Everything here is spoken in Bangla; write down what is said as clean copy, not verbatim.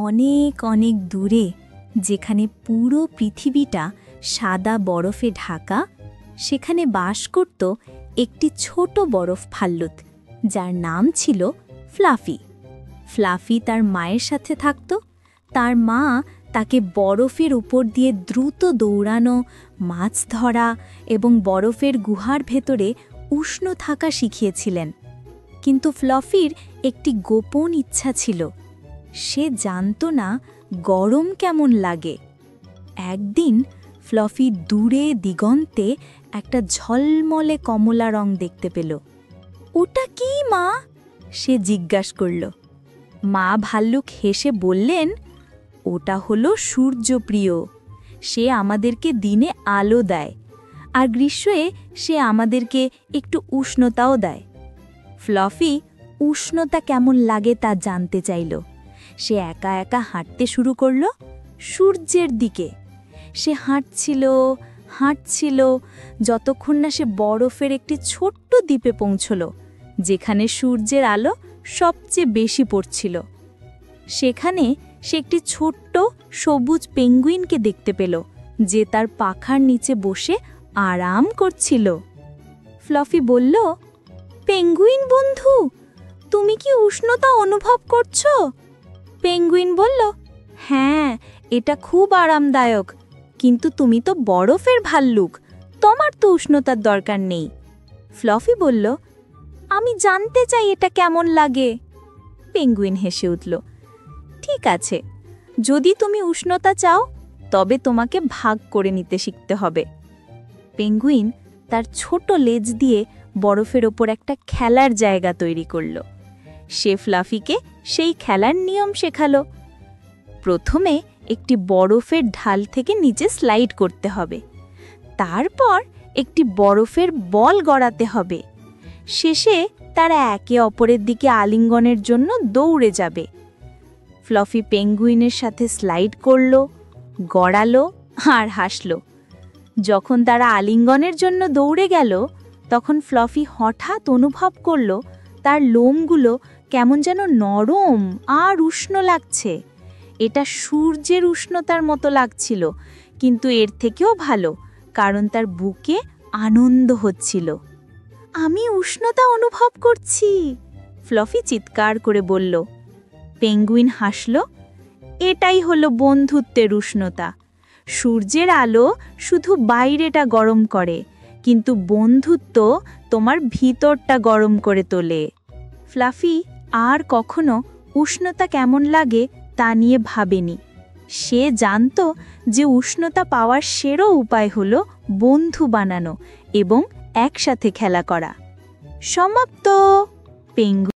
অনেক অনেক দূরে, যেখানে পুরো পৃথিবীটা সাদা বরফে ঢাকা, সেখানে বাস করত একটি ছোট বরফ ভাল্লুক, যার নাম ছিল ফ্লাফি। ফ্লাফি তার মায়ের সাথে থাকত। তার মা তাকে বরফের উপর দিয়ে দ্রুত দৌড়ানো, মাছ ধরা এবং বরফের গুহার ভেতরে উষ্ণ থাকা শিখিয়েছিলেন। কিন্তু ফ্লাফির একটি গোপন ইচ্ছা ছিল। সে জানত না গরম কেমন লাগে। একদিন ফ্লাফি দূরে দিগন্তে একটা ঝলমলে কমলা রং দেখতে পেল। ওটা কি মা? সে জিজ্ঞাসা করল। মা ভাল্লুক হেসে বললেন, ওটা হলো সূর্যপ্রিয়। সে আমাদেরকে দিনে আলো দেয়, আর গ্রীষ্মে সে আমাদেরকে একটু উষ্ণতাও দেয়। ফ্লাফি উষ্ণতা কেমন লাগে তা জানতে চাইল। সে একা একা হাঁটতে শুরু করল সূর্যের দিকে। সে হাঁটছিল যতক্ষণ না সে বরফের একটি ছোট্ট দ্বীপে পৌঁছল, যেখানে সূর্যের আলো সবচেয়ে বেশি পড়ছিল। সেখানে সে একটি ছোট্ট সবুজ পেঙ্গুইনকে দেখতে পেল, যে তার পাখার নিচে বসে আরাম করছিল। ফ্লাফি বলল, পেঙ্গুইন বন্ধু, তুমি কি উষ্ণতা অনুভব করছো? পেঙ্গুইন বলল, হ্যাঁ, এটা খুব আরামদায়ক, কিন্তু তুমি তো বরফের ভাল্লুক, তোমার তো উষ্ণতার দরকার নেই। ফ্লাফি বলল, আমি জানতে চাই এটা কেমন লাগে। পেঙ্গুইন হেসে উঠল, ঠিক আছে, যদি তুমি উষ্ণতা চাও তবে তোমাকে ভাগ করে নিতে শিখতে হবে। পেঙ্গুইন তার ছোট লেজ দিয়ে বরফের ওপর একটা খেলার জায়গা তৈরি করল। সে ফ্লাফিকে সেই খেলার নিয়ম শেখালো। প্রথমে একটি বরফের ঢাল থেকে নিচে স্লাইড করতে হবে, তারপর একটি বরফের বল গড়াতে হবে, শেষে তারা একে অপরের দিকে আলিঙ্গনের জন্য দৌড়ে যাবে। ফ্লাফি পেঙ্গুইনের সাথে স্লাইড করল, গড়ালো আর হাসল। যখন তারা আলিঙ্গনের জন্য দৌড়ে গেল, তখন ফ্লাফি হঠাৎ অনুভব করল তার লোমগুলো কেমন যেন নরম আর উষ্ণ লাগছে। এটা সূর্যের উষ্ণতার মতো লাগছিল, কিন্তু এর থেকেও ভালো, কারণ তার বুকে আনন্দ হচ্ছিল। আমি উষ্ণতা অনুভব করছি, ফ্লাফি চিৎকার করে বলল। পেঙ্গুইন হাসল, এটাই হলো বন্ধুত্বের উষ্ণতা। সূর্যের আলো শুধু বাইরেটা গরম করে, কিন্তু বন্ধুত্ব তোমার ভিতরটা গরম করে তোলে। ফ্লাফি আর কখনো উষ্ণতা কেমন লাগে তা নিয়ে ভাবেনি। সে জানত যে উষ্ণতা পাওয়ার সেরা উপায় হলো বন্ধু বানানো এবং একসাথে খেলা করা। সমাপ্ত। পেঙ্গুইন